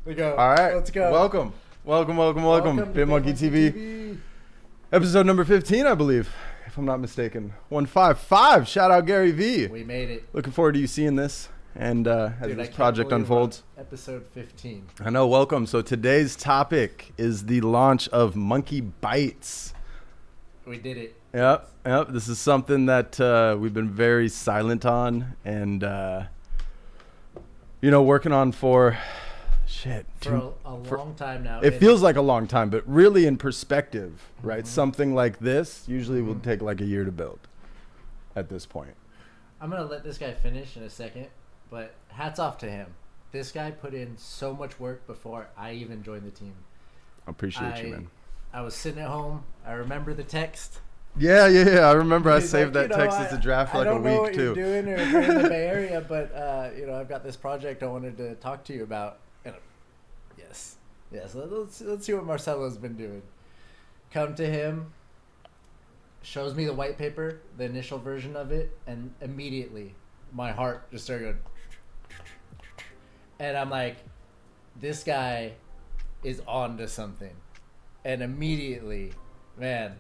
We go. All right. Let's go. Welcome. Welcome to BitmonkeyTV. Episode number 15, I believe, if I'm not mistaken. 155. Shout out Gary V. We made it. Looking forward to you seeing this and as Dude, this project unfolds. Episode 15. I know. Welcome. So today's topic is the launch of MonkeyBytes. We did it. Yep. This is something that we've been very silent on and, working on for a long time now. It feels like a long time, but really in perspective, right? Something like this usually will take like a year to build at this point. I'm going to let this guy finish in a second, but hats off to him. This guy put in so much work before I even joined the team. I appreciate you, man. I was sitting at home. I remember the text. Yeah. I remember I He's saved like, that text as a draft for like a week, too. I don't know what you're doing or if you're in the Bay Area, but, I've got this project I wanted to talk to you about. And yes. Let's see what Marcelo's been doing. Come to him, shows me the white paper, the initial version of it, and immediately my heart just started going. And I'm like, this guy is on to something. And immediately, man,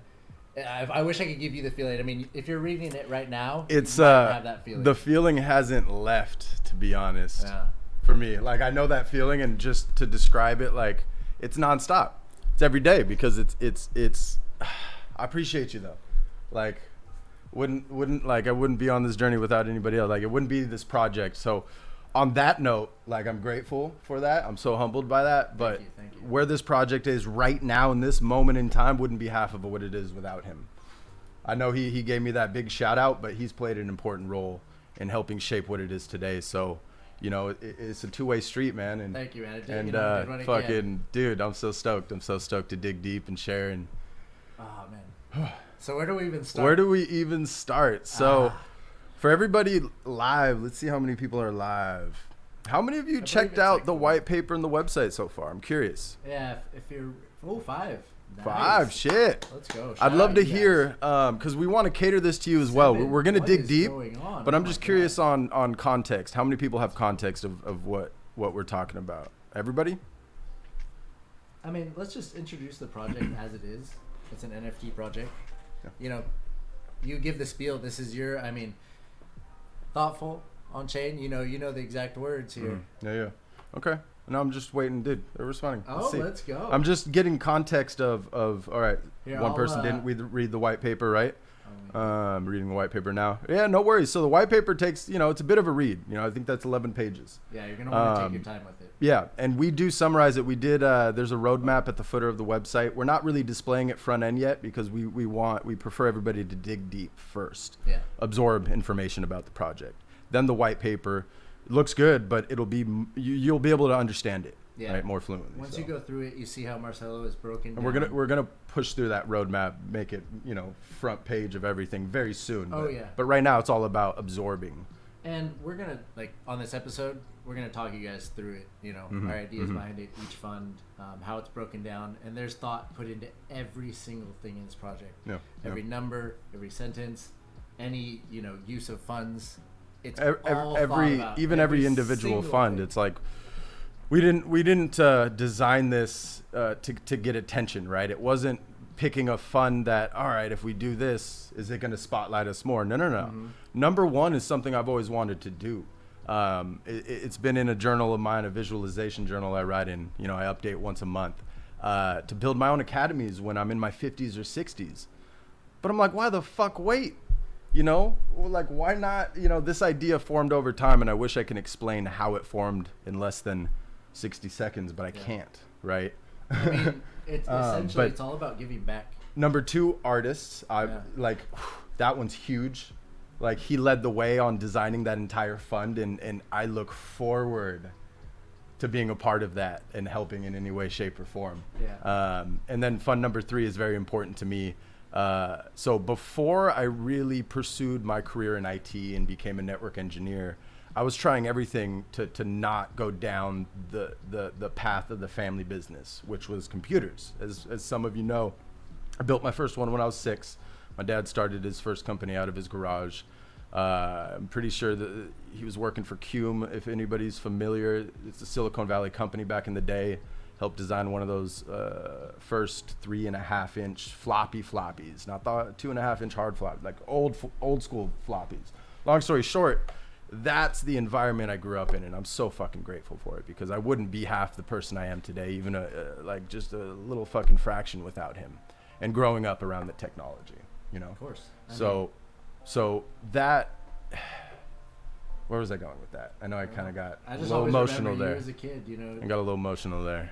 I wish I could give you the feeling. I mean, if you're reading it right now, it's you might have that feeling. The feeling hasn't left, to be honest. Yeah. For me, like, I know that feeling, and just to describe it, like, it's nonstop. It's every day because it's I appreciate you though. Like, I wouldn't be on this journey without anybody else. Like, it wouldn't be this project. So on that note, like, I'm grateful for that. I'm so humbled by that. But Thank you. Where this project is right now in this moment in time wouldn't be half of what it is without him. I know he gave me that big shout out, but he's played an important role in helping shape what it is today. So, it's a two-way street, man. And Thank you, man. Dude, I'm so stoked. I'm so stoked to dig deep and share. And Oh, man. So where do we even start? where do we even start? So for everybody live, let's see how many people are live. How many of you checked out like the 4. white paper and the website so far? I'm curious. Yeah, if you're... Oh, 5. Nice. 5, shit. Let's go. I'd love to hear, because we want to cater this to you as well. 7. We're going to What dig is deep, going on? but Oh I'm my just God. curious on context. How many people have context of what we're talking about? Everybody? I mean, let's just introduce the project as it is. It's an NFT project. Yeah. You give the spiel. This is your, thoughtful, on chain. You know the exact words here. Yeah. Okay. No, I'm just waiting, dude. They're responding. Oh, see. let's go. I'm just getting context of all right. Here, one I'll, person didn't read the white paper, right? Reading the white paper now. Yeah, no worries. So the white paper takes, it's a bit of a read. I think that's 11 pages. Yeah, you're gonna want to take your time with it. Yeah, and we do summarize it. We did. There's a roadmap at the footer of the website. We're not really displaying it front end yet because we prefer everybody to dig deep first. Yeah. Absorb information about the project. Then the white paper looks good, but you'll be able to understand it. Yeah. Right, more fluently. Once you go through it, you see how Marcelo is broken down. And we're gonna push through that roadmap, make it front page of everything very soon. Oh, yeah. But right now it's all about absorbing. And we're gonna on this episode, we're gonna talk you guys through it. Our ideas behind it, each fund, how it's broken down, and there's thought put into every single thing in this project. Yeah. Every number, every sentence, any use of funds. It's all every thought about. every individual single fund. thing. It's like we didn't design this to get attention, right? It wasn't picking a fund that, all right, if we do this, is it going to spotlight us more? No. Number one is something I've always wanted to do. It's been in a journal of mine, a visualization journal I write in. I update once a month to build my own academies when I'm in my 50s or 60s. But I'm like, why the fuck wait? Why not? This idea formed over time, and I wish I can explain how it formed in less than 60 seconds, but I can't, right? I mean, it's essentially but it's all about giving back. Number 2, artists. That one's huge. Like, he led the way on designing that entire fund, and I look forward to being a part of that and helping in any way, shape, or form. Yeah. And then fund number 3 is very important to me. So before I really pursued my career in IT and became a network engineer, I was trying everything to not go down the path of the family business, which was computers. As some of you know, I built my first one when I was 6. My dad started his first company out of his garage. I'm pretty sure that he was working for Cume. If anybody's familiar, it's a Silicon Valley company back in the day. Helped design one of those first 3.5-inch floppies, not the 2.5-inch hard flop, like old school floppies. Long story short, that's the environment I grew up in, and I'm so fucking grateful for it, because I wouldn't be half the person I am today, even like just a little fucking fraction without him, and growing up around the technology, you know. Of course. So that. Where was I going with that? I know I kind of got a little emotional there. You as a kid, you know. I got a little emotional there.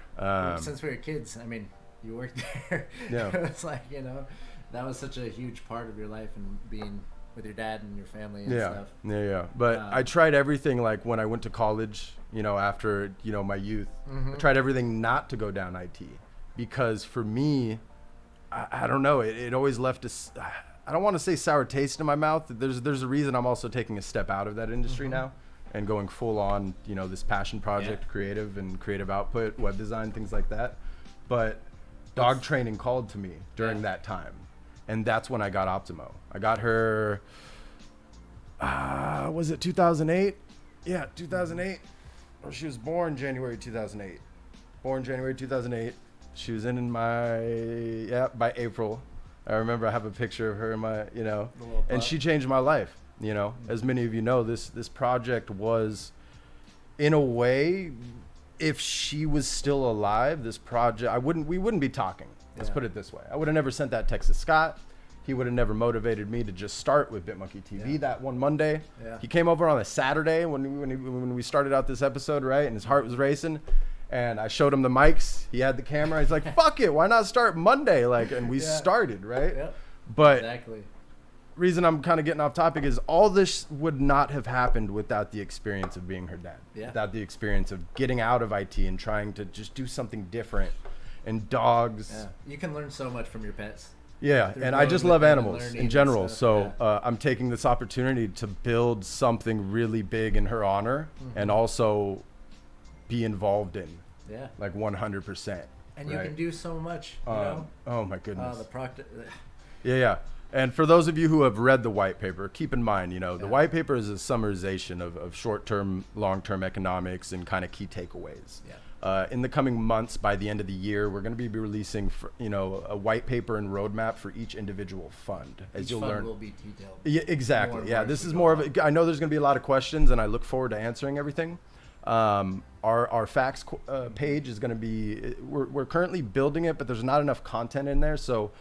Since we were kids, I mean, you worked there. Yeah. It's like, you know, that was such a huge part of your life, and being with your dad and your family and stuff. Yeah. But I tried everything, like when I went to college, you know, after, you know, my youth, I tried everything not to go down IT, because for me, I don't know, it always left us. I don't want to say sour taste in my mouth. There's a reason I'm also taking a step out of that industry now and going full on, you know, this passion project, creative output, web design, things like that. But dog training called to me during that time. And that's when I got Optimo. I got her, was it 2008? Yeah, 2008. Or she was born January 2008. Born January 2008. She was in my, by April. I remember I have a picture of her in my, you know, and she changed my life, you know. As many of you know, this project was, in a way, if she was still alive, this project, we wouldn't be talking. Let's put it this way. I would have never sent that text to Scott. He would have never motivated me to just start with BitmonkeyTV that one Monday. Yeah. He came over on a Saturday when we started out this episode, right? And his heart was racing. And I showed him the mics. He had the camera. He's like, "Fuck it, why not start Monday?" Like, and we started, right? Yep. But exactly. Reason I'm kind of getting off topic is all this would not have happened without the experience of being her dad. Yeah. Without the experience of getting out of IT and trying to just do something different. And dogs. Yeah. You can learn so much from your pets. Yeah, and I just love animals in general. So I'm taking this opportunity to build something really big in her honor, and also be involved in, like 100%. And you can do so much, you know? Oh my goodness. The proctor. Yeah. And for those of you who have read the white paper, keep in mind, you know, the white paper is a summarization of short-term, long-term economics and kind of key takeaways. Yeah. In the coming months, by the end of the year, we're going to be releasing, you know, a white paper and roadmap for each individual fund. Each fund will be detailed. Yeah, exactly. Yeah, this is more of a. I know there's going to be a lot of questions, and I look forward to answering everything. Our facts page is going to be. We're currently building it, but there's not enough content in there. So,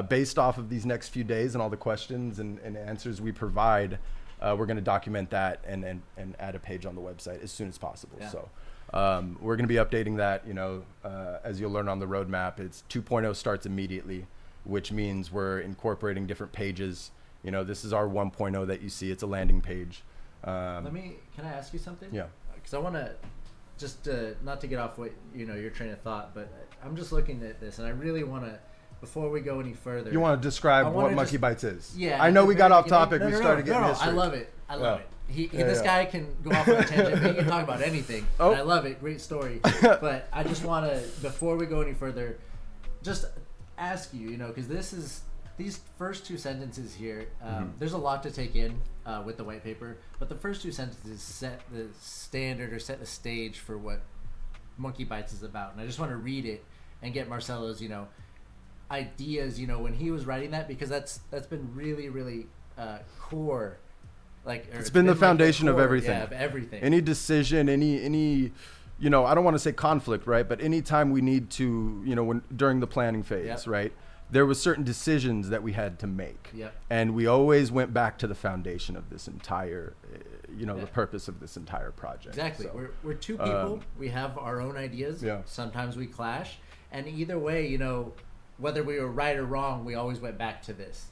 based off of these next few days and all the questions and answers we provide, we're going to document that and add a page on the website as soon as possible. Yeah. So. We're going to be updating that, you know, as you'll learn on the roadmap. It's 2.0 starts immediately, which means we're incorporating different pages. You know, this is our 1.0 that you see. It's a landing page. Can I ask you something? Yeah. Because I want to just not to get off what, you know, your train of thought, but I'm just looking at this and I really want to, before we go any further. You want to describe what MonkeyBytes is? Yeah. I know we got off topic. We started getting history. I love it. I love it. This guy can go off on a tangent. He can talk about anything. And I love it. Great story. But I just want to, before we go any further, just ask you, you know, because these first two sentences here, there's a lot to take in with the white paper. But the first two sentences set the standard or set the stage for what MonkeyBytes is about. And I just want to read it and get Marcelo's, you know, ideas, you know, when he was writing that, because that's been really, really core. Like, it's been the foundation of everything. Yeah, of everything. Any decision, any, you know, I don't want to say conflict, right? But anytime we need to, you know, during the planning phase, right? There was certain decisions that we had to make. Yep. And we always went back to the foundation of this entire, you know, the purpose of this entire project. Exactly. So, we're two people. We have our own ideas. Yeah. Sometimes we clash. And either way, you know, whether we were right or wrong, we always went back to this.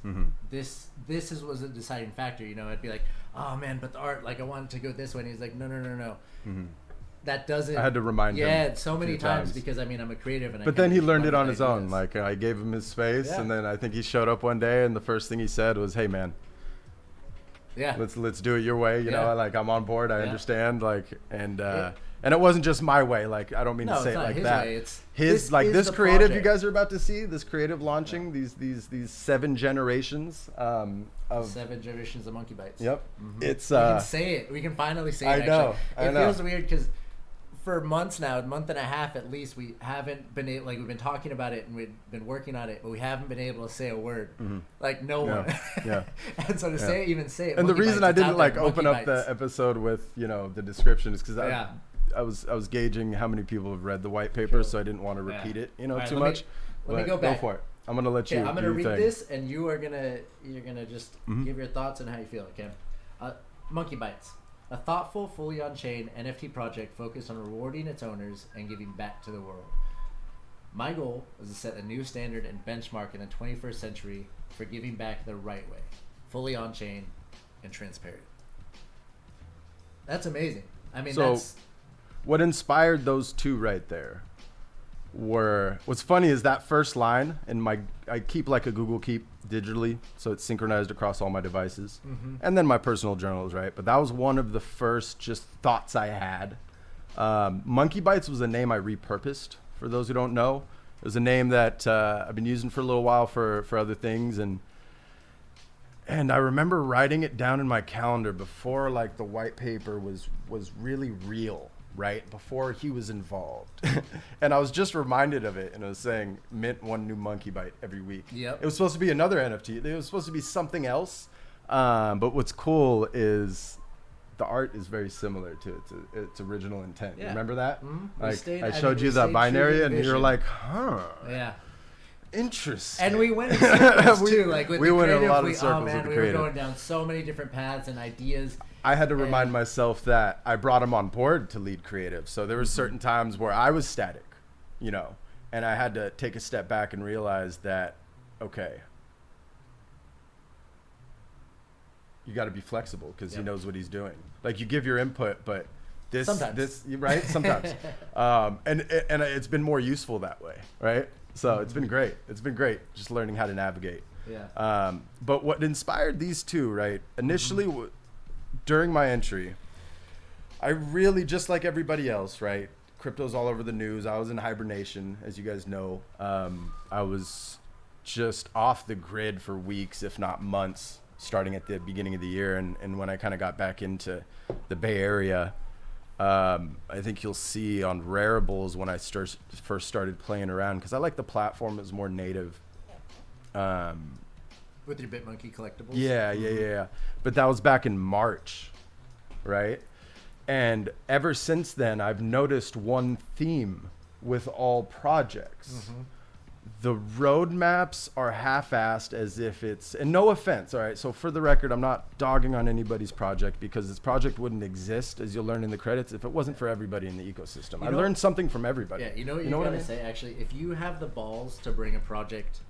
This was a deciding factor. You know, I'd be like, oh man, but the art, like I wanted to go this way. And he's like, no. That doesn't. I had to remind him. Yeah, so many times because I mean I'm a creative and. But then he learned it on his own. Like I gave him his space, and then I think he showed up one day, and the first thing he said was, "Hey man, let's do it your way." You know, like I'm on board. I understand. Like and And it wasn't just my way. Like, I don't mean No, to say it's it not like his that. way. It's His, like, is this the creative project. you guys are about to see, this creative launching, these 7 generations of 7 generations of MonkeyBytes. Yep. It's We can say it. We can finally say it. I know. Actually. It feels weird because for months now, a month and a half at least, we haven't been able. Like, we've been talking about it and we've been working on it, but we haven't been able to say a word. Like, no one. Yeah. And so to say it. And the MonkeyBytes, reason I it's out didn't there, like open up the MonkeyBytes. episode with the description is because Yeah. I was gauging how many people have read the white paper, so I didn't want to repeat it All right, too let me- much. let me But go back. Go for it. I'm gonna let you. Okay, I'm gonna do your read thing. this, and you're gonna just give your thoughts on how you feel. Okay, MonkeyBytes, a thoughtful, fully on-chain NFT project focused on rewarding its owners and giving back to the world. My goal is to set a new standard and benchmark in the 21st century for giving back the right way, fully on-chain and transparent. That's amazing. I mean, So- that's What inspired those two right there what's funny is that first line, and I keep like a Google Keep digitally, so it's synchronized across all my devices, and then my personal journals, right? But that was one of the first just thoughts I had. MonkeyBytes was a name I repurposed. For those who don't know, it was a name that I've been using for a little while for other things, and I remember writing it down in my calendar before like the white paper was really real. Right before he was involved, and I was just reminded of it, and I was saying mint one new MonkeyByte every week. Yep. It was supposed to be another NFT. It was supposed to be something else. But what's cool is the art is very similar to its original intent. Yeah. Remember that? Like I we showed you stayed the true binary, to and you're vision. like, huh? yeah. Interesting. And we went in circles We- too. Like with we the went in a creative, lot of circles with the we creative. were going down so many different paths and ideas. I had to remind And- myself that I brought him on board to lead creative. So there were certain times where I was static, and I had to take a step back and realize that, okay, you got to be flexible because he knows what he's doing. Like you give your input, but Sometimes. right? Sometimes. And it's been more useful that way, right? So it's been great. It's been great just learning how to navigate. Yeah. But what inspired these two, right? Initially, during my entry, I really, just like everybody else, right? Crypto's all over the news. I was in hibernation, as you guys know. I was just off the grid for weeks, if not months, starting at the beginning of the year. And when I kind of got back into the Bay Area, I think you'll see on Rareables when I first started playing around, because I like the platform is more native. With your BitMonkey collectibles. Yeah. But that was back in March, right? And ever since then, I've noticed one theme with all projects. The roadmaps are half-assed as if it's, and no offense, all right? So for the record, I'm not dogging on anybody's project, because this project wouldn't exist, as you'll learn in the credits, if it wasn't for everybody in the ecosystem. I learned something from everybody. Yeah, you know what you gotta say, actually? If you have the balls to bring a project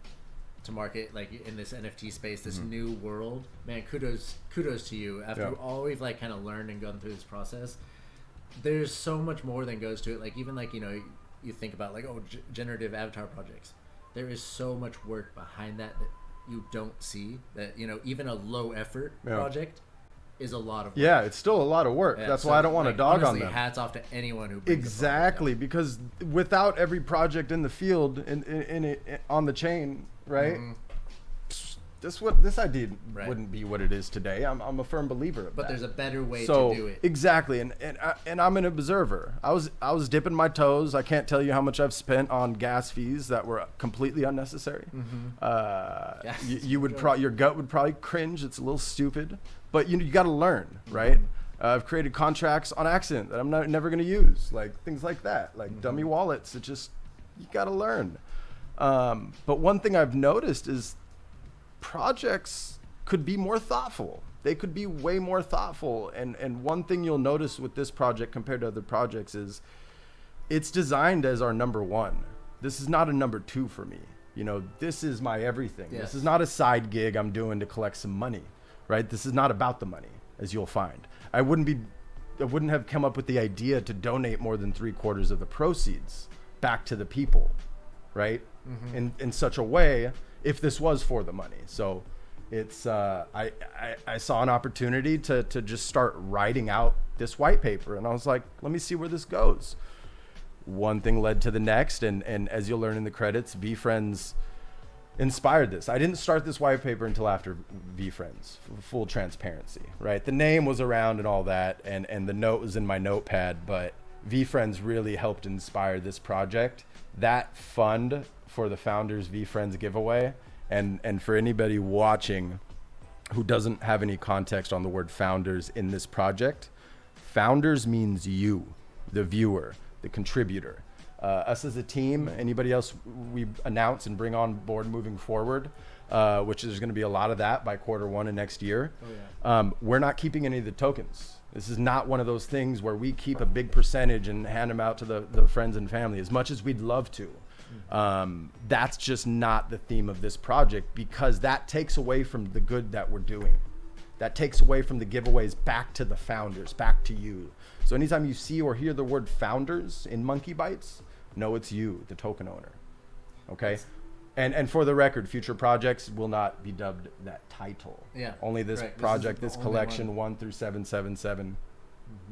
to market, like in this NFT space, this new world, man, kudos to you. After all we've like kind of learned and gone through this process, there's so much more than goes to it. Like even like, you think about like, generative avatar projects. There is so much work behind that you don't see, that, even a low effort project is a lot of work. Yeah, it's still a lot of work. That's why I don't want to dog honestly, on them. hats off to anyone who brings Exactly, because without every project in the field on the chain, right? This idea wouldn't be what it is today. I'm a firm believer of that. But there's a better way So to do it. exactly, and I'm an observer. I was dipping my toes. I can't tell you how much I've spent on gas fees that were completely unnecessary. Your gut would probably cringe. It's a little stupid, but you got to learn, right? I've created contracts on accident that I'm never going to use, like things like that, like dummy wallets. It just, you got to learn. But one thing I've noticed is projects could be more thoughtful. They could be way more thoughtful. And one thing you'll notice with this project compared to other projects is it's designed as our number one. This is not a number two for me. This is my everything. Yes. This is not a side gig I'm doing to collect some money, right? This is not about the money, as you'll find. I wouldn't have come up with the idea to donate more than 3/4 of the proceeds back to the people, right? In such a way, if this was for the money. So It's I saw an opportunity to just start writing out this white paper, and I was like, let me see where this goes. One thing led to the next, and as you'll learn in the credits, VFriends inspired this. I didn't start this white paper until after VFriends, full transparency, right? The name was around and all that, and the note was in my notepad, but VFriends really helped inspire this project. That fund for the Founders VFriends giveaway, and for anybody watching who doesn't have any context on the word founders in this project, founders means you, the viewer, the contributor. Us as a team, anybody else we announce and bring on board moving forward, which there's going to be a lot of that by Q1 of next year. We're not keeping any of the tokens. This is not one of those things where we keep a big percentage and hand them out to the friends and family, as much as we'd love to. That's just not the theme of this project, because that takes away from the good that we're doing. That takes away from the giveaways back to the founders, back to you. So anytime you see or hear the word founders in MonkeyBytes, know it's you, the token owner. Okay? And for the record, future projects will not be dubbed that title. Yeah. Only this project, this collection 1 through 777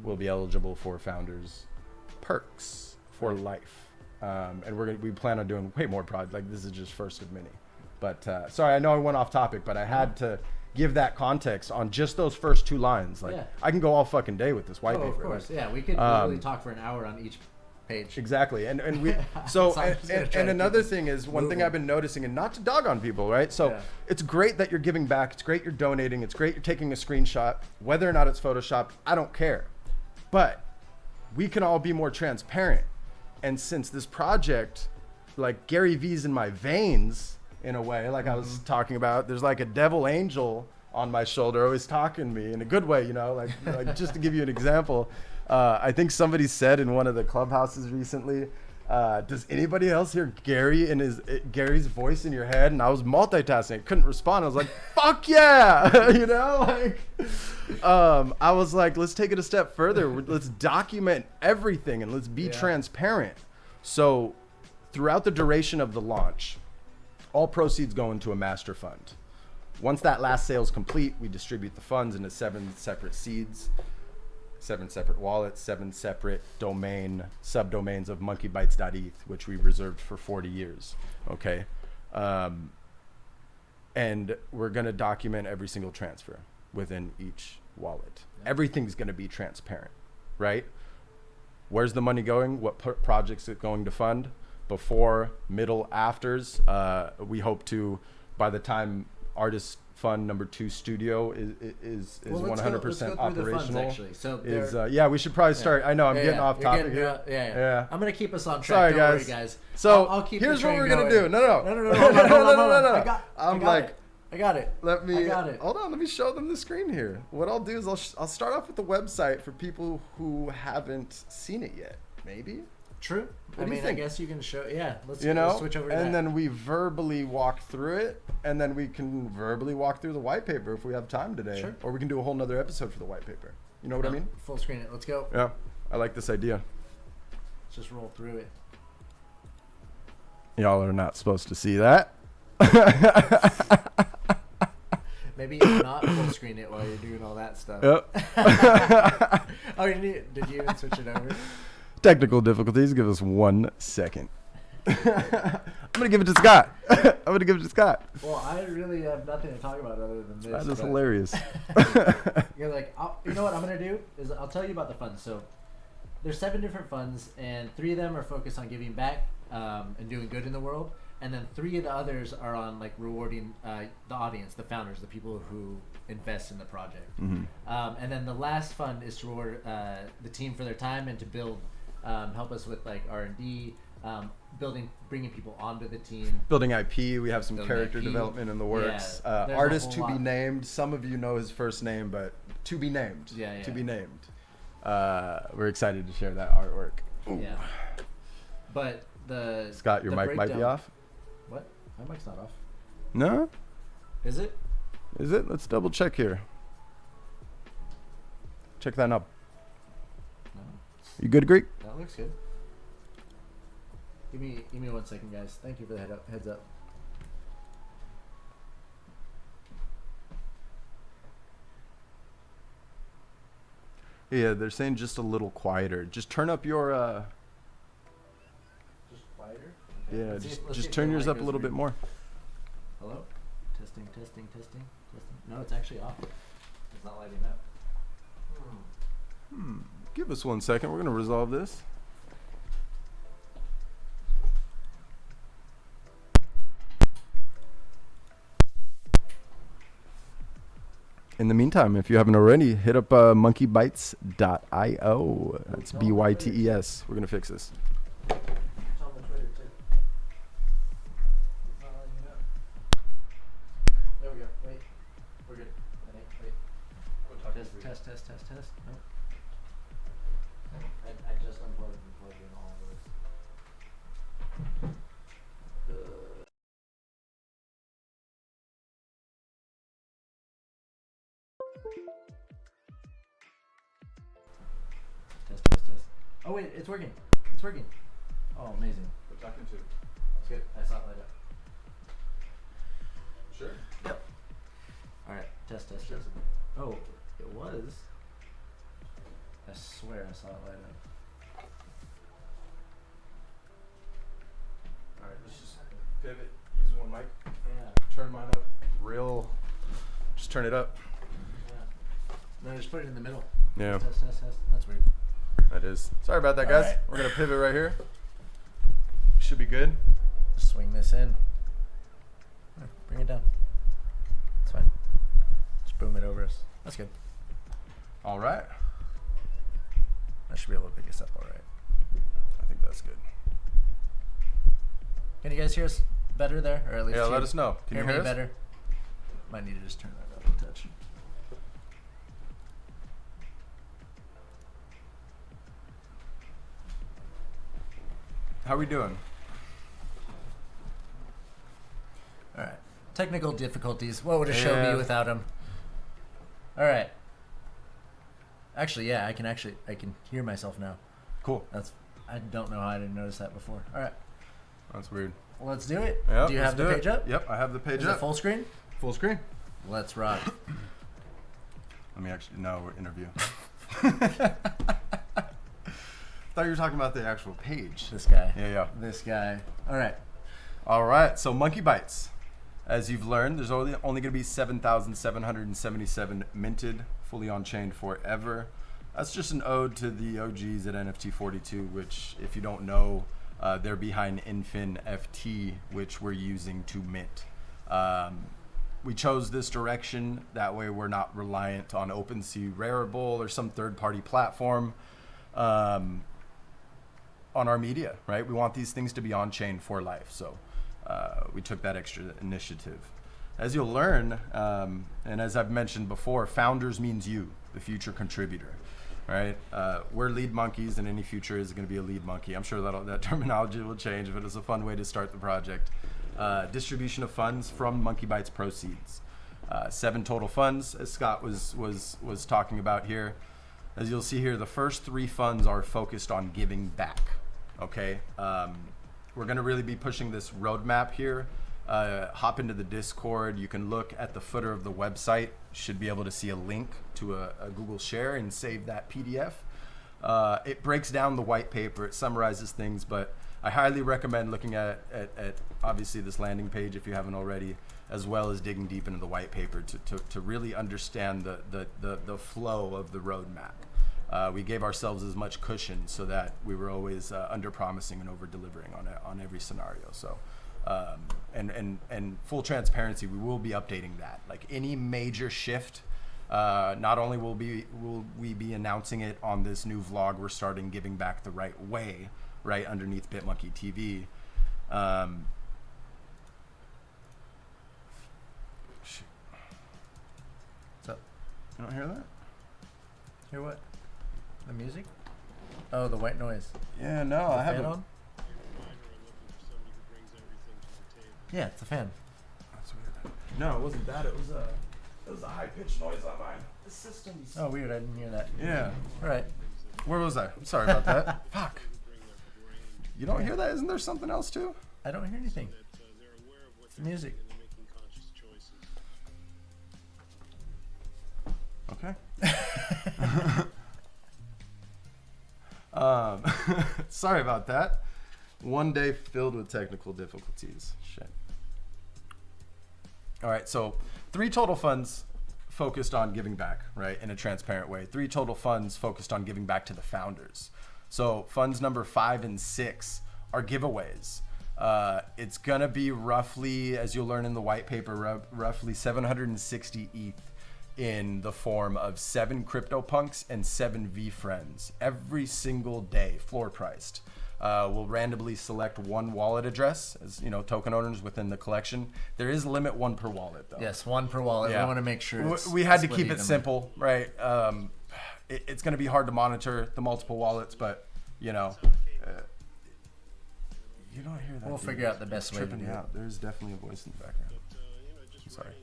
will be eligible for founders perks for life. And we plan on doing way more projects. Like, this is just first of many. But sorry, I know I went off topic, but I had to give that context on just those first 2 lines. Like, I can go all fucking day with this white paper. Of course, yeah. We could literally talk for an hour on each page. Exactly. And we so and another thing is, one thing I've been noticing, and not to dog on people, right? So it's great that you're giving back. It's great you're donating. It's great you're taking a screenshot. Whether or not it's photoshopped, I don't care. But we can all be more transparent. And since this project, like, Gary V's in my veins in a way, like I was talking about, there's like a devil angel on my shoulder always talking to me in a good way, you know, like just to give you an example. I think somebody said in one of the clubhouses recently, does anybody else hear Gary's voice in your head? And I was multitasking. I couldn't respond. I was like, fuck yeah. You know, like, I was like, let's take it a step further. Let's document everything and let's be transparent. So throughout the duration of the launch, all proceeds go into a master fund. Once that last sale is complete, we distribute the funds into 7 separate seeds, 7 separate wallets, 7 separate subdomains of monkeybytes.eth, which we reserved for 40 years. Okay. And we're going to document every single transfer within each wallet. Everything's going to be transparent, right? Where's the money going? What projects is it going to fund? Before, middle, afters. We hope to, by the time Artist Fund number 2 studio is 100% operational. We should probably start. I know I'm getting off topic here. I'm gonna keep us on track. Sorry, Don't worry, guys. So I'll keep here's the what train we're going. gonna do. No. I got it. Hold on. Let me show them the screen here. What I'll do is I'll start off with the website for people who haven't seen it yet. Maybe. True. What do you think? I guess you can show. Yeah, let's switch over to and that. then we verbally walk through it, and then we can verbally walk through the white paper if we have time today. Sure. Or we can do a whole nother episode for the white paper. You know what I mean? Full screen it. Let's go. Yeah, I like this idea. Let's just roll through it. Y'all are not supposed to see that. Maybe not full screen it while you're doing all that stuff. Yep. Oh, did you even switch it over? Technical difficulties. Give us 1 second. I'm gonna give it to Scott. Well, I really have nothing to talk about other than this. That is hilarious. You're like, you know what I'm gonna do is I'll tell you about the funds. So there's 7 different funds, and 3 of them are focused on giving back and doing good in the world, and then 3 of the others are on like rewarding the audience, the founders, the people who invest in the project. And then the last fund is to reward the team for their time and to build. Help us with like R&D, bringing people onto the team. Building IP. We have some character development in the works. Artist to be named. Some of you know his first name, but to be named. To be named. We're excited to share that artwork. Ooh. Yeah. But Scott, your mic might be off. What? My mic's not off. No? Is it? Is it? Let's double check here. Check that up. No. You good, Greek? That looks good. Give me 1 second, guys. Thank you for the heads up. Yeah, they're saying just a little quieter. Just turn up your Just quieter? yeah, Let's see just if turn the yours mic up a goes little bit weird. more. Hello? Testing. No, it's actually off. It's not lighting up. Give us 1 second. We're gonna resolve this. In the meantime, if you haven't already, hit up monkeybytes.io. That's BYTES. We're gonna fix this. It's on the Twitter too. It's not lighting up. There we go. Wait. We're good. Wait. Test. Nope. I just unplugged and plugged in all of this. Test. Oh wait, it's working. Oh, amazing. We're talking to. It's good. I saw it light up. Sure. Yep. All right. Test. Oh, it was. I swear I saw it light up. All right, let's just pivot. Use one mic. Yeah. Turn mine up. Real. Just turn it up. No, just put it in the middle. Yeah. Test. That's weird. That is. Sorry about that, guys. All right. We're gonna pivot right here. Should be good. Just swing this in. Bring it down. It's fine. Just boom it over us. That's good. All right. I should be able to pick us up all right. I think that's good. Can you guys hear us better there? Or at least Yeah, let us know. Can hear you me hear us? better? Might need to just turn that up a touch. How we doing? All right. Technical difficulties. What would a show Yeah. be without them? All right. Actually, yeah, I can hear myself now. Cool. I don't know how I didn't notice that before. All right. That's weird. Let's do it. Yep, Do you let's have the do page it. up? Yep, I have the page Is up. it full screen? Full screen. Let's rock. Let me actually. No, we're interview. Thought you were talking about the actual page. This guy. Yeah. This guy. All right. All right. So MonkeyBytes. As you've learned, there's only going to be 7,777 minted, fully on chain forever. That's just an ode to the OGs at NFT42, which, if you don't know, they're behind Infin FT, which we're using to mint. We chose this direction. That way we're not reliant on OpenSea Rarible or some third-party platform on our media, right? We want these things to be on-chain for life. So we took that extra initiative. As you'll learn, and as I've mentioned before, founders means you, the future contributor. Right, we're lead monkeys, and any future is going to be a lead monkey. I'm sure that terminology will change, but it's a fun way to start the project. Distribution of funds from MonkeyBytes proceeds. 7 total funds, as Scott was talking about here. As you'll see here, the first 3 funds are focused on giving back. Okay, we're going to really be pushing this roadmap here. Hop into the Discord. You can look at the footer of the website. Should be able to see a link to a Google Share and save that PDF. It breaks down the white paper. It summarizes things, but I highly recommend looking at obviously this landing page if you haven't already, as well as digging deep into the white paper to really understand the flow of the roadmap. We gave ourselves as much cushion so that we were always under promising and over delivering on every scenario. So. And full transparency, we will be updating that. Like any major shift, not only will we be announcing it on this new vlog we're starting, Giving Back the Right Way, right underneath BitmonkeyTV. Shoot. What's up? You don't hear that? Hear what? The music? Oh, the white noise. Yeah, no, The I fan haven't. on? Yeah, it's a fan. That's weird. No, it wasn't that. It was a high pitched noise on mine. The system's. Oh, weird. I didn't hear that. Yeah. All right. Where was I? I'm sorry about that. Fuck. You don't hear that? Isn't there something else too? I don't hear anything. It's the music. Okay. Sorry about that. One day filled with technical difficulties. Shit. All right, so 3 total funds focused on giving back, right, in a transparent way. 3 total funds focused on giving back to the founders. So funds number 5 and 6 are giveaways. It's going to be roughly, as you'll learn in the white paper, roughly 760 ETH in the form of 7 CryptoPunks and 7 VFriends every single day, floor priced. We'll randomly select 1 wallet address as token owners within the collection. There is limit 1 per wallet though. Yes, 1 per wallet. Yeah. We want to make sure we had to keep it simple, right? It's going to be hard to monitor the multiple wallets, but you don't hear that. We'll figure out the best way to do it. There's definitely a voice in the background. I'm sorry.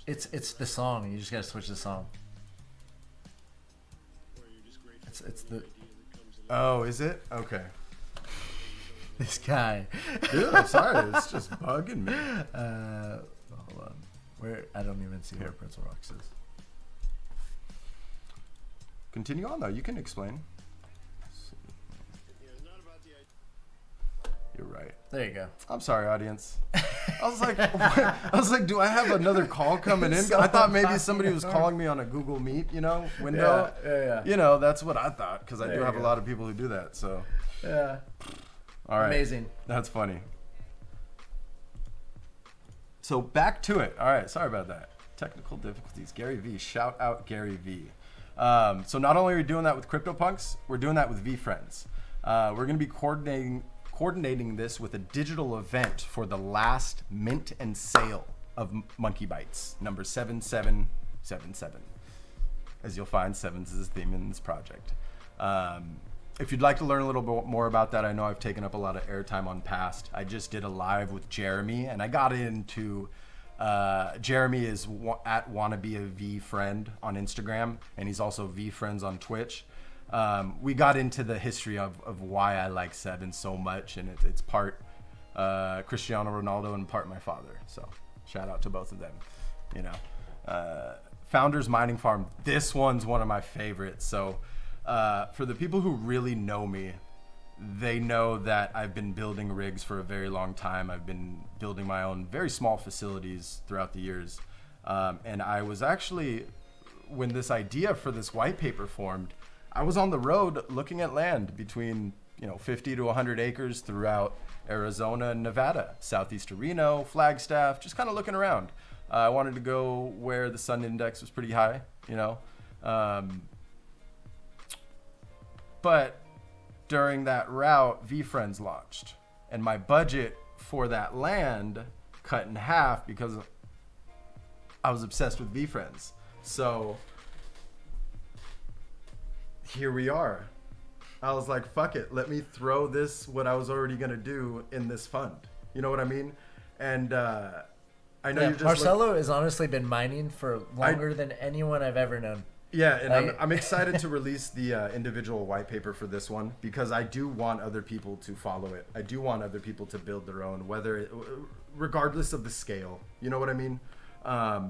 It's the song. You just gotta switch the song. It's the. Oh, is it? Okay. This guy. Dude, I'm sorry. It's just bugging me. Hold on. Where I don't even see where Pretzel Rocks is. Continue on though. You can explain. You're right. There you go. I'm sorry, audience. I was like, do I have another call coming in? So I thought maybe somebody was calling me on a Google Meet, window. Yeah. That's what I thought because I do have a lot of people who do that. So. Yeah. All right. Amazing. That's funny. So back to it. All right. Sorry about that. Technical difficulties. Gary V. Shout out Gary V. So not only are we doing that with CryptoPunks, we're doing that with VFriends. We're going to be coordinating this with a digital event for the last mint and sale of MonkeyBytes, number 7777. As you'll find, 7s is the theme in this project. If you'd like to learn a little bit more about that, I know I've taken up a lot of airtime on past. I just did a live with Jeremy, and I got into Jeremy is at wannabeaVFriend on Instagram, and he's also VFriends on Twitch. We got into the history of why I like 7 so much, and it's part Cristiano Ronaldo and part my father. So shout out to both of them. Founders Mining Farm. This one's one of my favorites. So for the people who really know me, they know that I've been building rigs for a very long time. I've been building my own very small facilities throughout the years. And I was actually, when this idea for this white paper formed, I was on the road looking at land between 50 to 100 acres throughout Arizona and Nevada, southeast of Reno, Flagstaff, just kind of looking around. I wanted to go where the sun index was pretty high, but during that route, VFriends launched, and my budget for that land cut in half because I was obsessed with VFriends. So here we are. I was like, fuck it, let me throw this, what I was already gonna do, in this fund. You know what I mean? And I know you're just Marcelo has honestly been mining for longer than anyone I've ever known. Yeah, and I'm excited to release the individual white paper for this one because I do want other people to follow it. I do want other people to build their own, regardless of the scale. You know what I mean?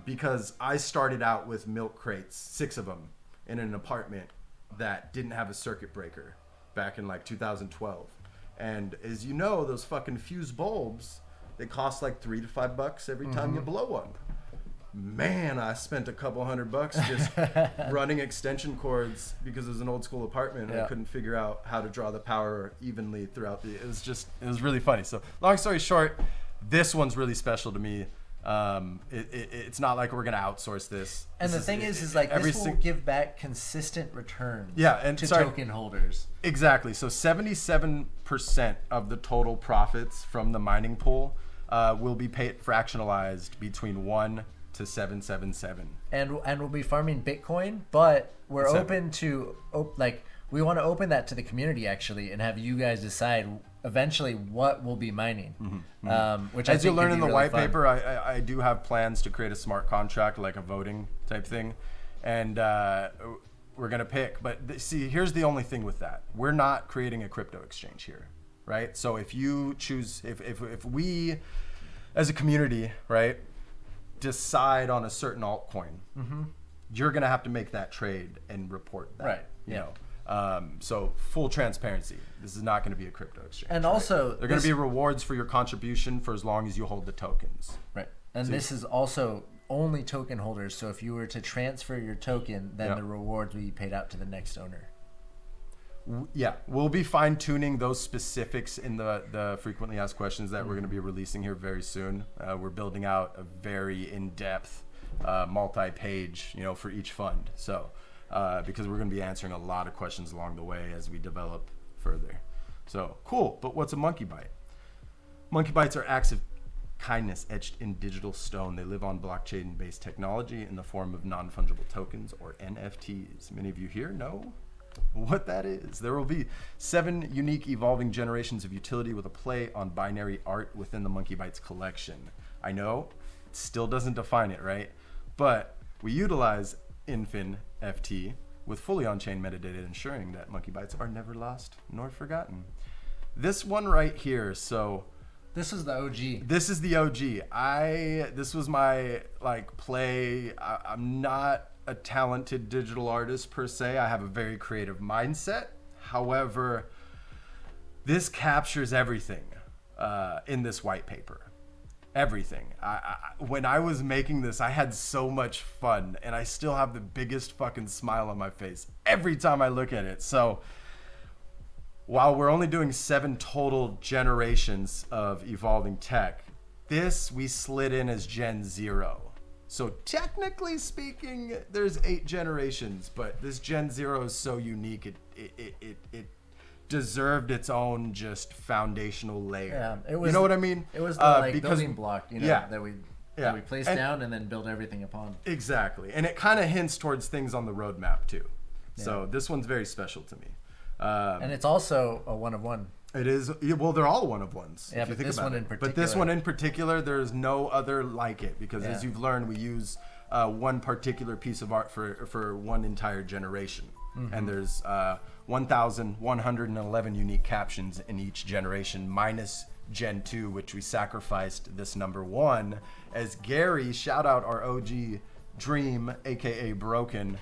Because I started out with milk crates, 6 of them, in an apartment that didn't have a circuit breaker back in like 2012. And as you know, those fucking fuse bulbs, they cost like $3 to $5 every time you blow one. Man, I spent a couple $100 just running extension cords because it was an old school apartment and I couldn't figure out how to draw the power evenly throughout it was really funny. So long story short, this one's really special to me. It's not like we're gonna outsource this. And the thing is like this will give back consistent returns. And to token holders. Exactly. So 77% of the total profits from the mining pool will be paid fractionalized between 1 to 777. And we'll be farming Bitcoin, but we're open to we want to open that to the community actually, and have you guys decide eventually what we'll be mining. Which as you learn in the white paper, I do have plans to create a smart contract, like a voting type thing, and we're gonna pick. But see, here's the only thing with that: we're not creating a crypto exchange here, right? So if you choose, if we, as a community, right, decide on a certain altcoin, you're gonna have to make that trade and report that. Right. You know, So full transparency. This is not going to be a crypto exchange. And also, they're going to be rewards for your contribution for as long as you hold the tokens. Right. And this is also only token holders. So if you were to transfer your token, then the rewards will be paid out to the next owner. Yeah, we'll be fine tuning those specifics in the frequently asked questions that we're going to be releasing here very soon. We're building out a very in-depth, multi-page, for each fund. So, because we're going to be answering a lot of questions along the way as we develop further. So cool. But what's a monkey bite? Monkey bites are acts of kindness etched in digital stone. They live on blockchain-based technology in the form of non-fungible tokens, or NFTs. Many of you here know what that is. There will be 7 unique evolving generations of utility with a play on binary art within the MonkeyBytes collection. I know it still doesn't define it, right? But we utilize Infin FT with fully on-chain metadata, ensuring that MonkeyBytes are never lost nor forgotten. This one right here, so this is the OG. This is the OG. This was my play. I'm not a talented digital artist per se. I have a very creative mindset. However, this captures everything in this white paper. Everything. When I was making this, I had so much fun, and I still have the biggest fucking smile on my face every time I look at it. So while we're only doing 7 total generations of evolving tech, this we slid in as Gen 0. So technically speaking, there's 8 generations, but this Gen 0 is so unique, it deserved its own just foundational layer. Yeah, it was, you know what I mean? It was the building block, that we placed down and then build everything upon. Exactly. And it kind of hints towards things on the roadmap too. Yeah. So this one's very special to me. And it's also a one of one. It is. Well, they're all one of ones. Yeah, but this one in particular. But this one in particular, there's no other like it, because as you've learned, we use one particular piece of art for one entire generation. Mm-hmm. And there's 1,111 unique captions in each generation, minus Gen 2, which we sacrificed this number 1. As Gary, shout out our OG Dream, aka Broken.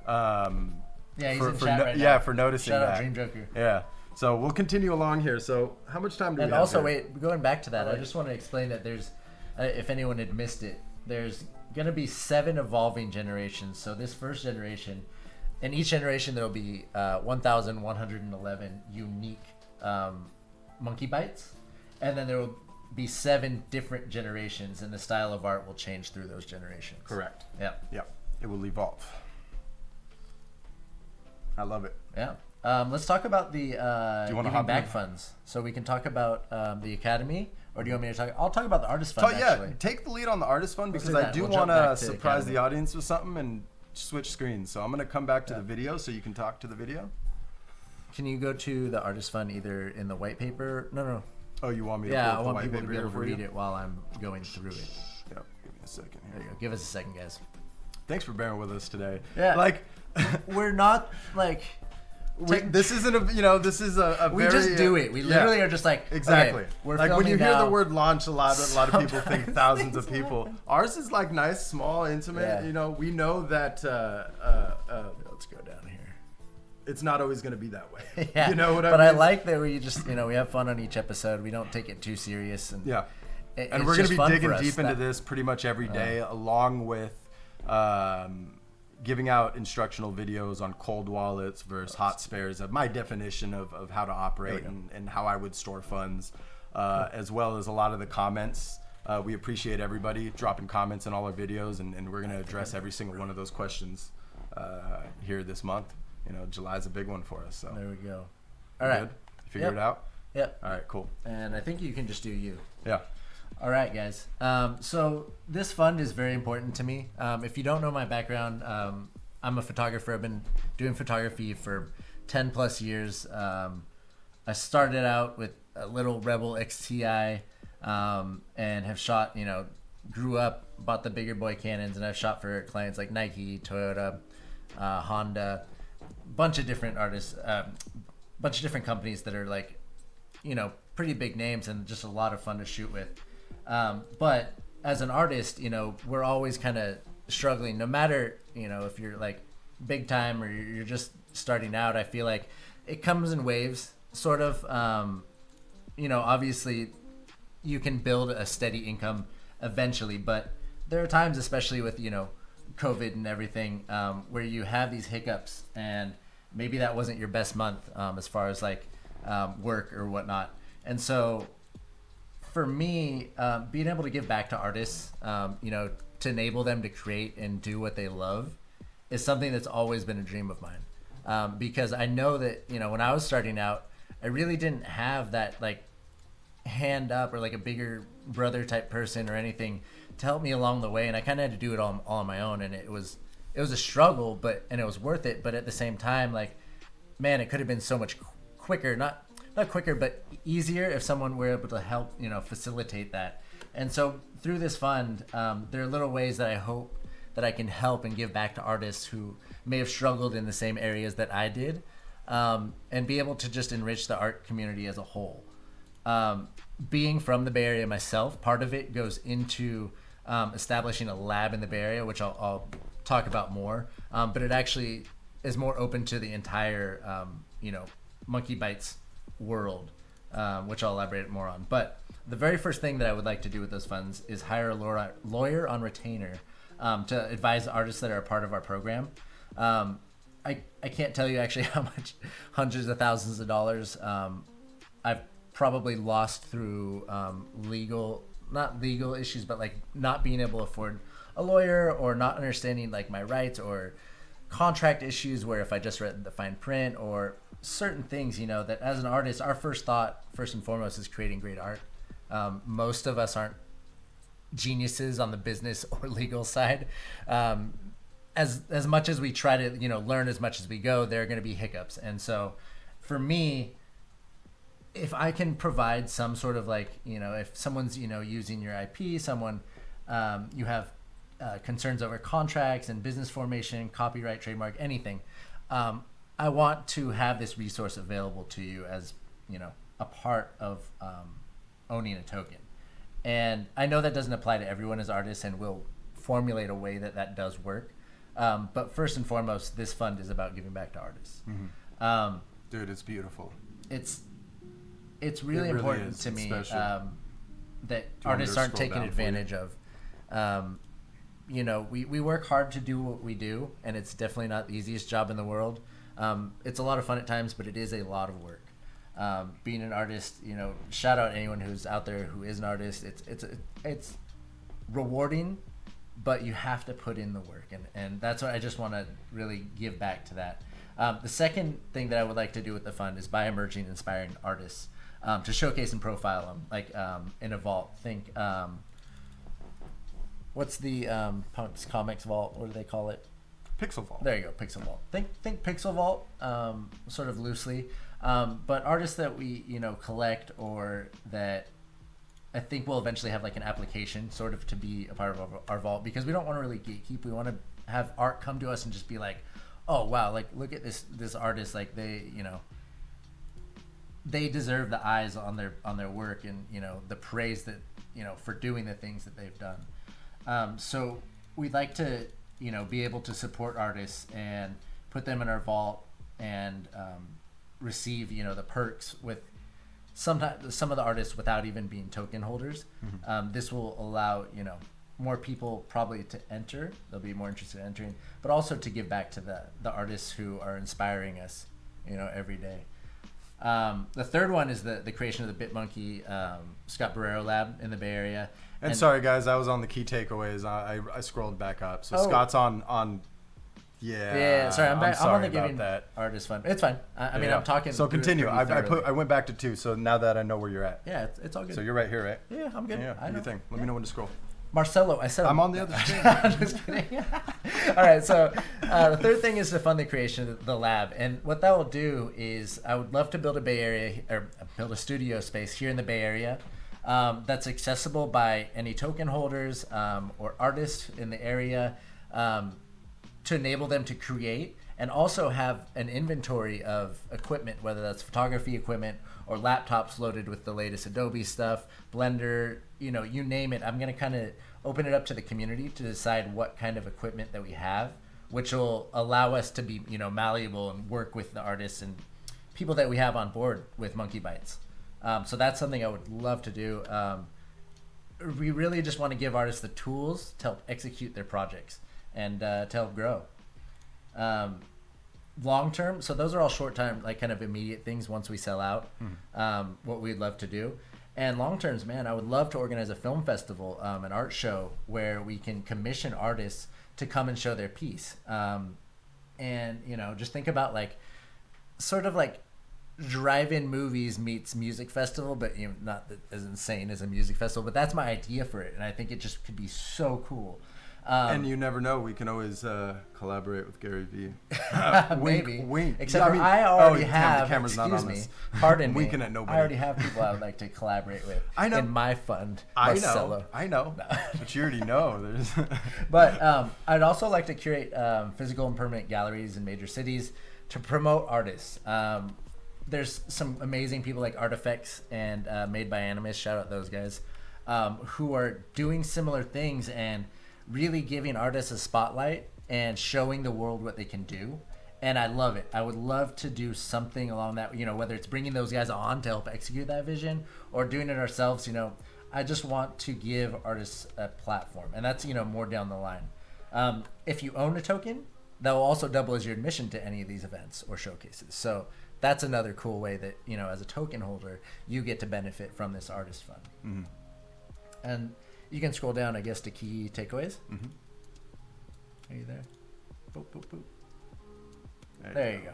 Yeah, he's in chat right now. Yeah, for noticing that. Shout out Dream Joker. Yeah. So we'll continue along here. So how much time do we have? And also, there? wait, going back to that, I just want to explain that there's, if anyone had missed it, there's going to be 7 evolving generations. So this first generation, in each generation, there will be 1,111 unique monkey bites. And then there will be 7 different generations, and the style of art will change through those generations. Correct. Yeah. Yeah. It will evolve. I love it. Yeah. Let's talk about the giving back funds. So we can talk about the Academy, or do you want me to talk? I'll talk about the Artist Fund, actually. Take the lead on the Artist Fund, because I do want to surprise the audience with something and switch screens. So I'm going to come back to the video so you can talk to the video. Can you go to the Artist Fund either in the white paper? No. Oh, you want me to pull up the the white white paper? paper Yeah, I want people to be able to read you? it while I'm going through it. Yeah, give me a second here. There you go. Give us a second, guys. Thanks for bearing with us today. Yeah. We're not this isn't a this is a we very, just do it. We literally are just exactly. Okay, we're when you hear now. the word launch, a lot of people think thousands of people. Ours is nice, small, intimate. Yeah. We know that. Let's go down here. It's not always going to be that way. Yeah. You know what I mean? But I like that we just we have fun on each episode. We don't take it too serious, and and we're going to be digging deep into this pretty much every day, along with giving out instructional videos on cold wallets versus hot spares, my definition of how to operate and how I would store funds, as well as a lot of the comments. We appreciate everybody dropping comments in all our videos, and we're going to address every single one of those questions here this month. July's a big one for us. So there we go. All right. Good? You figured it out? Yep. All right, cool. And I think you can just do you. Yeah. All right, guys. So this fund is very important to me. If you don't know my background, I'm a photographer. I've been doing photography for 10 plus years. I started out with a little Rebel XTI and have shot, grew up, bought the bigger boy Canons, and I've shot for clients like Nike, Toyota, Honda, bunch of different artists, bunch of different companies that are pretty big names and just a lot of fun to shoot with. But as an artist, we're always kind of struggling, no matter, if you're big time or you're just starting out, I feel like it comes in waves, sort of. Obviously, you can build a steady income eventually, but there are times, especially with COVID and everything, where you have these hiccups, and maybe that wasn't your best month as far as like work or whatnot. And so for me, being able to give back to artists, to enable them to create and do what they love is something that's always been a dream of mine. Because I know that, when I was starting out, I really didn't have that like hand up or like a bigger brother type person or anything to help me along the way. And I kind of had to do it all on my own. And it was a struggle, and it was worth it. But at the same time, like, man, it could have been so much quicker, not quicker, but easier if someone were able to help, facilitate that. And so through this fund, there are little ways that I hope that I can help and give back to artists who may have struggled in the same areas that I did, and be able to just enrich the art community as a whole. Being from the Bay Area myself, part of it goes into establishing a lab in the Bay Area, which I'll talk about more. But it actually is more open to the entire, MonkeyBytes world, which I'll elaborate more on. But the very first thing that I would like to do with those funds is hire a lawyer on retainer to advise the artists that are a part of our program. I can't tell you actually how much hundreds of thousands of dollars I've probably lost through not legal issues, but like not being able to afford a lawyer, or not understanding like my rights, or contract issues where if I just read the fine print, or certain things, that as an artist, our first thought, first and foremost, is creating great art. Most of us aren't geniuses on the business or legal side. As much as we try to, learn as much as we go, there are going to be hiccups. And so for me, if I can provide some sort of like, if someone's, using your IP, someone, you have concerns over contracts and business formation, copyright, trademark, anything, I want to have this resource available to you as, a part of owning a token. And I know that doesn't apply to everyone as artists, and we'll formulate a way that does work. But first and foremost, this fund is about giving back to artists. Mm-hmm. Dude, it's beautiful. It's really important to me that artists aren't taken advantage of. We work hard to do what we do, and it's definitely not the easiest job in the world. It's a lot of fun at times, but it is a lot of work. Being an artist, shout out anyone who's out there who is an artist. It's rewarding, but you have to put in the work, and that's what I just want to really give back to that. The second thing that I would like to do with the fund is by emerging, inspiring artists to showcase and profile them, like in a vault. Think, what's the Punk's Comics Vault? What do they call it? Pixel Vault. There you go, Pixel Vault. Think Pixel Vault, sort of loosely, but artists that we collect, or that I think we'll eventually have like an application sort of to be a part of our vault, because we don't want to really gatekeep. We want to have art come to us and just be like, oh wow, like look at this artist, like they they deserve the eyes on their work, and the praise that for doing the things that they've done. So we'd like to be able to support artists and put them in our vault, and receive the perks with some of the artists without even being token holders. Mm-hmm. This will allow more people probably to enter. They'll be more interested in entering, but also to give back to the artists who are inspiring us every day. The third one is the creation of the BitMonkey Scott Barrero Lab in the Bay Area. And sorry guys, I was on the key takeaways. I scrolled back up. So Scott's on. Yeah. Sorry, I'm back. I'm on the about Giving that. Artist Fund. It's fine. I mean, I'm talking. So continue. I thoroughly. went back to 2. So now that I know where you're at. Yeah, it's all good. So you're right here, right? Yeah, I'm good. Yeah. What do you think? Let me know when to scroll. Marcelo, I said I'm on the other screen. I'm just kidding. All right, so the third thing is to fund the creation of the lab, and what that will do is I would love to build build a studio space here in the Bay Area that's accessible by any token holders or artists in the area, to enable them to create, and also have an inventory of equipment, whether that's photography equipment or laptops loaded with the latest Adobe stuff, Blender, you name it. I'm going to kind of open it up to the community to decide what kind of equipment that we have, which will allow us to be, malleable and work with the artists and people that we have on board with MonkeyBytes. So that's something I would love to do. We really just want to give artists the tools to help execute their projects and to help grow. Long term, so those are all short time, like kind of immediate things once we sell out, what we'd love to do. And long terms, man, I would love to organize a film festival, an art show where we can commission artists to come and show their piece. And, just think about like sort of like drive-in movies meets music festival, but not as insane as a music festival, but that's my idea for it. And I think it just could be so cool. And you never know. We can always collaborate with Gary Vee. Maybe. Wink. Except for I already have. The camera's not on me. this. Pardon me. Winking at nobody. I already have people I would like to collaborate with. I know. In my fund. I Marcelo. know. No. But you already know. But I'd also like to curate physical and permanent galleries in major cities to promote artists. There's some amazing people like Artifacts and Made by Animus. Shout out those guys who are doing similar things and really giving artists a spotlight and showing the world what they can do. And I love it. I would love to do something along that, whether it's bringing those guys on to help execute that vision or doing it ourselves. I just want to give artists a platform, and that's, more down the line. If you own a token, that will also double as your admission to any of these events or showcases. So that's another cool way that, as a token holder, you get to benefit from this artist fund. Mm-hmm. And you can scroll down, I guess, to key takeaways. Mm-hmm. Are you there? Boop, boop, boop. There you go.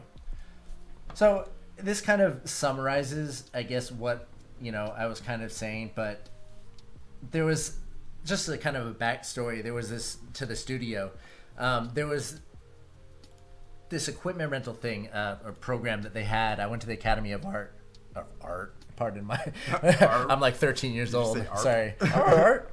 So this kind of summarizes, I guess, what, I was kind of saying, but there was just a kind of a backstory. There was this to the studio. There was this equipment rental thing or program that they had. I went to the Academy of Art. Pardon my. I'm like 13 years old. Sorry. Art.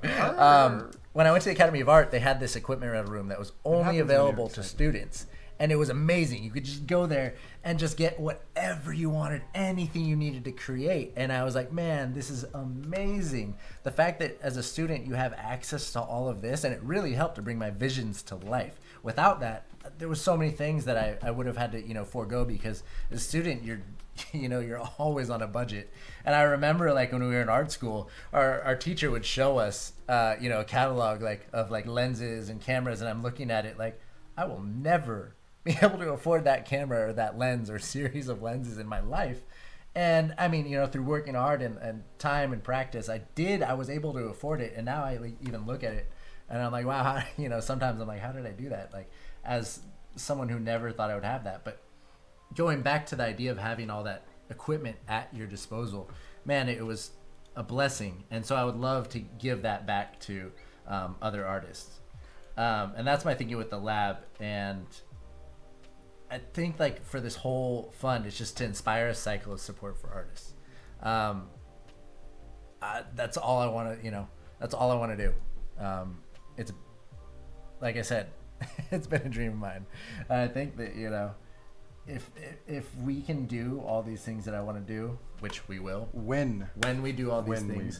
When I went to the Academy of Art, they had this equipment rental room that was only available to students. And it was amazing. You could just go there and just get whatever you wanted, anything you needed to create. And I was like, man, this is amazing. The fact that as a student you have access to all of this, and it really helped to bring my visions to life. Without that, there were so many things that I would have had to, forego, because as a student, you're always on a budget. And I remember like when we were in art school, our teacher would show us, a catalog of lenses and cameras. And I'm looking at it like, I will never be able to afford that camera or that lens or series of lenses in my life. And I mean, through working hard and time and practice, I was able to afford it. And now I even look at it and I'm like, wow, sometimes I'm like, how did I do that? Like, as someone who never thought I would have that. But going back to the idea of having all that equipment at your disposal, man, it was a blessing. And so I would love to give that back to other artists. And that's my thinking with the lab. And I think like for this whole fund, it's just to inspire a cycle of support for artists. That's all I want to, that's all I want to do. It's like I said, it's been a dream of mine. I think that, if we can do all these things that I want to do, which we will, when we do all these things,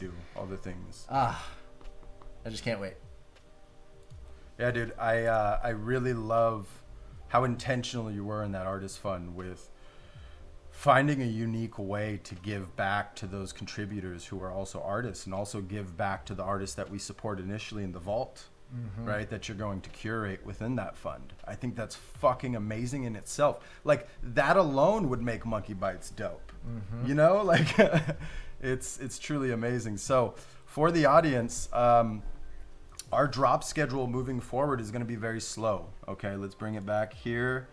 I just can't wait. Yeah, dude, I really love how intentional you were in that artist fund with finding a unique way to give back to those contributors who are also artists, and also give back to the artists that we support initially in the vault, right? That you're going to curate within that fund. I think that's fucking amazing in itself. Like, that alone would make MonkeyBytes dope. Like it's truly amazing. So for the audience, our drop schedule moving forward is going to be very slow. Okay, let's bring it back here.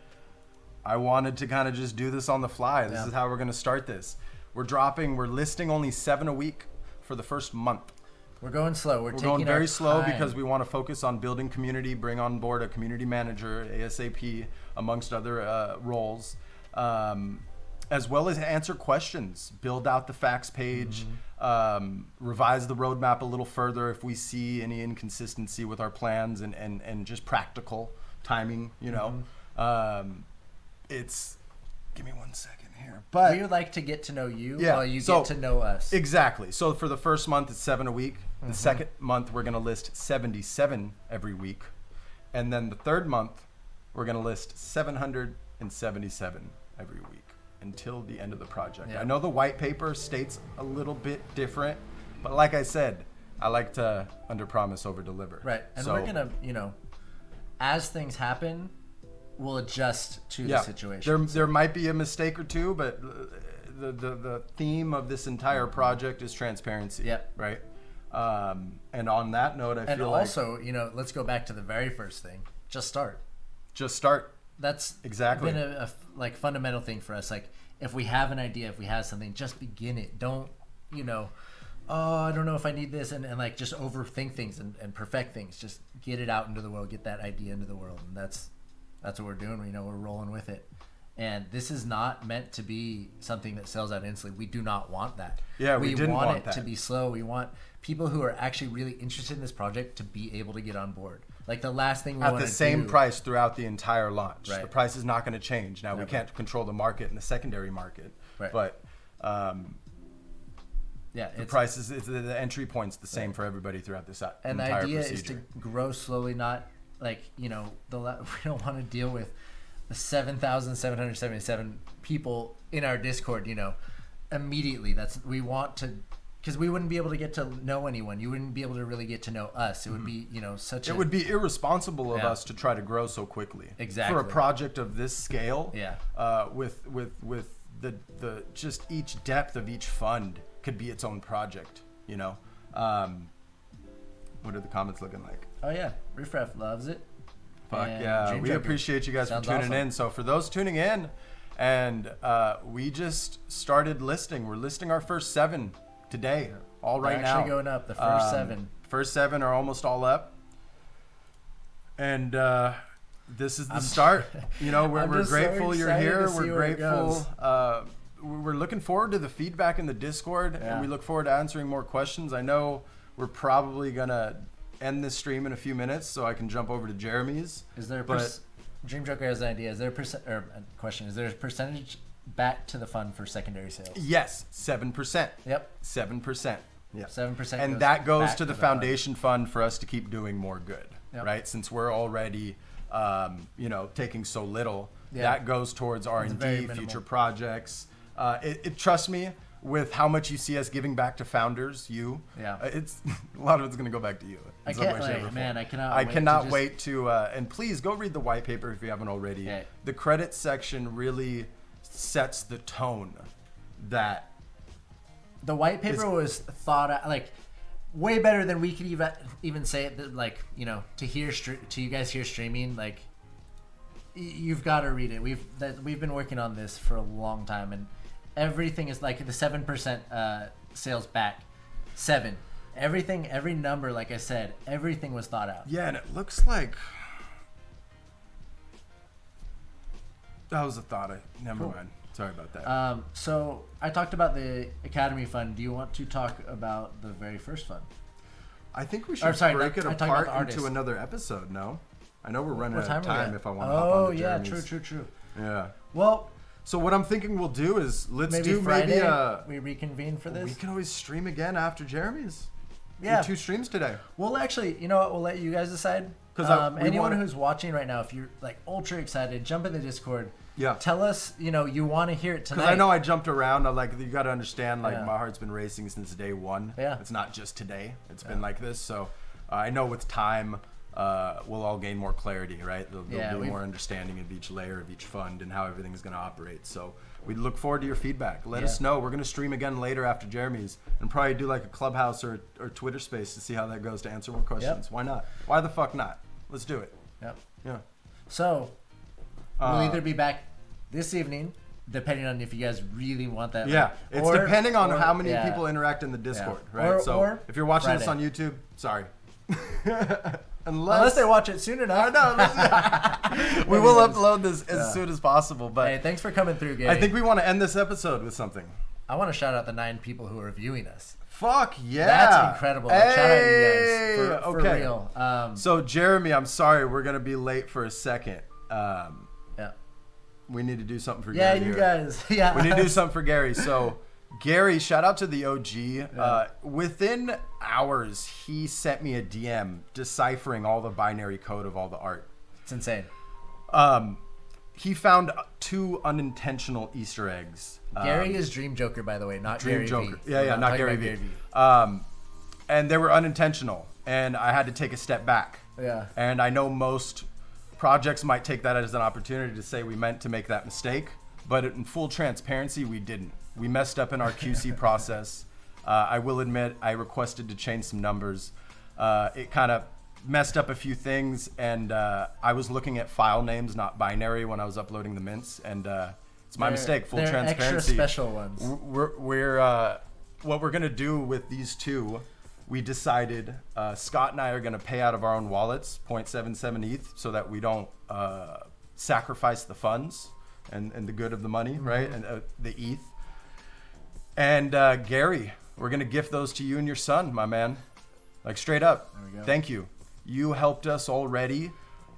I wanted to kind of just do this on the fly. This is how we're going to start this. We're listing only 7 a week for the first month. We're going slow. We're going very slow because we want to focus on building community, bring on board a community manager, ASAP, amongst other roles, as well as answer questions, build out the facts page, revise the roadmap a little further if we see any inconsistency with our plans, and just practical timing, it's, give me 1 second here. But we would like to get to know you while you get to know us. Exactly. So for the first month, it's 7 a week. The second month, we're going to list 77 every week. And then the third month, we're going to list 777 every week until the end of the project. Yeah. I know the white paper states a little bit different, but like I said, I like to under-promise, over-deliver. Right. And we're going to, you know, as things happen, we'll adjust to the situation. There might be a mistake or two, but the theme of this entire project is transparency. Yep. Right? And on that note, I feel like... And also, you know, let's go back to the very first thing. Just start. Just start. That's exactly been a like fundamental thing for us. Like, if we have an idea, if we have something, just begin it. Don't, you know, oh, I don't know if I need this, and like just overthink things and perfect things. Just get it out into the world, get that idea into the world, and that's what we're doing. You know, we're rolling with it. And this is not meant to be something that sells out instantly. We do not want that. Yeah, we didn't want it that. to be slow. We want people who are actually really interested in this project to be able to get on board. Like, the last thing we want to do... At the same price throughout the entire launch. Right. The price is not going to change. Now, we can't control the market and the secondary market. Right. But yeah, the price is the entry point's the same for everybody throughout this entire procedure. And the idea is to grow slowly, not like, you know, we don't want to deal with the 7,777 people in our Discord, you know, immediately. We want to, because we wouldn't be able to get to know anyone. You wouldn't be able to really get to know us. It would be, you know, it would be irresponsible of us to try to grow so quickly. Exactly. For a project of this scale. Yeah. With the just each depth of each fund could be its own project, you know. What are the comments looking like? Oh yeah, Riffraff loves it. Fuck And yeah, Dream we Joker. appreciate you guys Sounds for tuning awesome. in. So for those tuning in, and we just started listing. We're listing our first 7 today, all right They're now. actually going up, the first 7. First 7 are almost all up. And this is the start. You know, we're just so grateful you're excited here. to see We're where it grateful. goes. We're looking forward to the feedback in the Discord, and we look forward to answering more questions. I know we're probably going to end this stream in a few minutes, so I can jump over to Jeremy's. Is there a Dream Joker has an idea. Is there a question? Is there a percentage back to the fund for secondary sales? Yes, 7%. Yep. 7%. Yeah. 7%. And that goes to the foundation fund for us to keep doing more good, Yep. right? Since we're already, you know, taking so little, Yeah. that goes towards very R&D, minimal. future projects. Trust me, with how much you see us giving back to founders, it's a lot of it's going to go back to you. I cannot cannot wait to and please go read the white paper if you haven't already. Okay. The credits section really sets the tone that the white paper was thought out, like, way better than we could even say it. Like, you know, to you guys here streaming, like, you've got to read it. We've been working on this for a long time, and everything is like the 7% sales back, 7. Everything, every number, like I said, everything was thought out. Yeah, and it looks like that was a thought. Never mind. Sorry about that. So I talked about the Academy Fund. Do you want to talk about the very first fund? I think we should break it apart into another episode. No, I know we're running out of time. If I want to hop on to Jeremy's. True. Yeah. Well, so what I'm thinking we'll do is maybe we reconvene for this. We can always stream again after Jeremy's. Yeah. Do 2 streams today. Well, actually, you know what? We'll let you guys decide. Because anyone who's watching right now, if you're like ultra excited, jump in the Discord. Yeah. Tell us, you know, you want to hear it tonight. Because I know I jumped around. You got to understand, my heart's been racing since day 1. Yeah. It's not just today. It's been like this. So I know with time, we'll all gain more clarity, right? There'll be more understanding of each layer of each fund and how everything is going to operate. So we look forward to your feedback. Let us know. We're going to stream again later after Jeremy's and probably do like a Clubhouse or Twitter space to see how that goes to answer more questions. Yep. Why not? Why the fuck not? Let's do it. Yep. Yeah. So we'll either be back this evening, depending on if you guys really want that. Yeah. It's depending on how many people interact in the Discord, right? Or if you're watching Friday. this on YouTube, sorry. Unless they watch it soon enough. I know. We will upload this as soon as possible. But hey, thanks for coming through, Gabe. I think we want to end this episode with something. I want to shout out the 9 people who are viewing us. Fuck yeah. That's incredible. Hey. Shout out you guys. For real. So Jeremy, I'm sorry we're going to be late for a second. Yeah. We need to do something for Gary. Yeah, you guys. Yeah. We need to do something for Gary. So Gary, shout out to the OG. Within hours, he sent me a DM deciphering all the binary code of all the art. It's insane. He found 2 unintentional Easter eggs. Gary is Dream Joker, by the way, not Dream Gary Joker. V. Yeah, not Gary V. And they were unintentional, and I had to take a step back. Yeah. And I know most projects might take that as an opportunity to say we meant to make that mistake, but in full transparency, we didn't. We messed up in our QC process. I will admit I requested to change some numbers. It kind of messed up a few things, and I was looking at file names, not binary, when I was uploading the mints, and it's my mistake. Full transparency. Extra special ones. What we're gonna do with these 2, we decided Scott and I are gonna pay out of our own wallets, 0.77 ETH, so that we don't sacrifice the funds and the good of the money, right? And the ETH. And Gary, we're gonna gift those to you and your son, my man. Like straight up. There we go. Thank you. You helped us already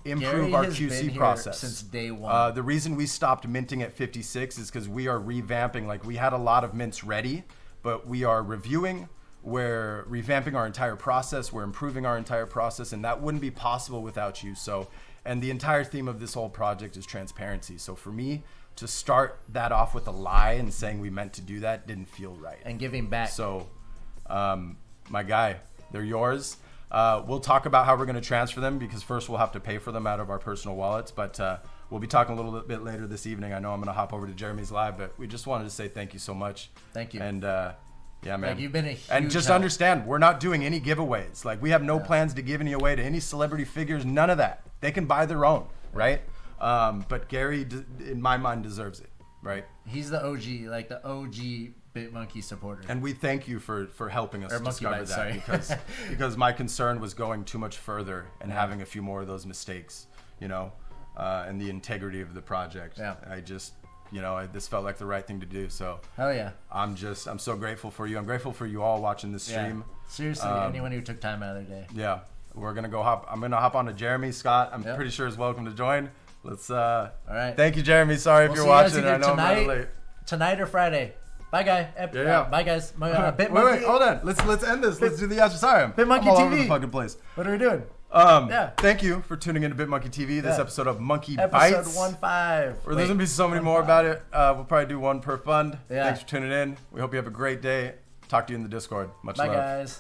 improve Gary our has QC been process here since day one. The reason we stopped minting at 56 is because we are revamping. Like we had a lot of mints ready, but we are reviewing. We're revamping our entire process. We're improving our entire process, and that wouldn't be possible without you. So, and the entire theme of this whole project is transparency. So for me to start that off with a lie and saying we meant to do that didn't feel right. And giving back. So, my guy, they're yours. We'll talk about how we're going to transfer them because first we'll have to pay for them out of our personal wallets. But we'll be talking a little bit later this evening. I know I'm going to hop over to Jeremy's live, but we just wanted to say thank you so much. Thank you. And yeah, man. Like, you've been a huge and just help. understand, we're not doing any giveaways. Like we have no plans to give any away to any celebrity figures. None of that. They can buy their own, right? But Gary, in my mind, deserves it, right? He's the OG, like the OG BitMonkey supporter. And we thank you for helping us Or discover MonkeyBytes, that sorry. because my concern was going too much further and having a few more of those mistakes, and the integrity of the project. Yeah. I just, this felt like the right thing to do. So Hell yeah. I'm so grateful for you. I'm grateful for you all watching this stream. Yeah. Seriously, anyone who took time out of their day. Yeah. I'm going to hop on to Jeremy. Scott, I'm pretty sure is welcome to join. Let's, all right. Thank you, Jeremy. Sorry if you're watching. I know I'm running late. Tonight or Friday. Bye, guy. Bye, guys. BitMonkey. Wait, hold on. Let's end this. Let's do the after. Sorry, I'm BitMonkey all TV. over the fucking place. What are we doing? Thank you for tuning into BitMonkey TV. This episode of MonkeyBytes. Episode 15. There's gonna be so many more about it. We'll probably do one per fund. Yeah. Thanks for tuning in. We hope you have a great day. Talk to you in the Discord. Much love. Bye, guys.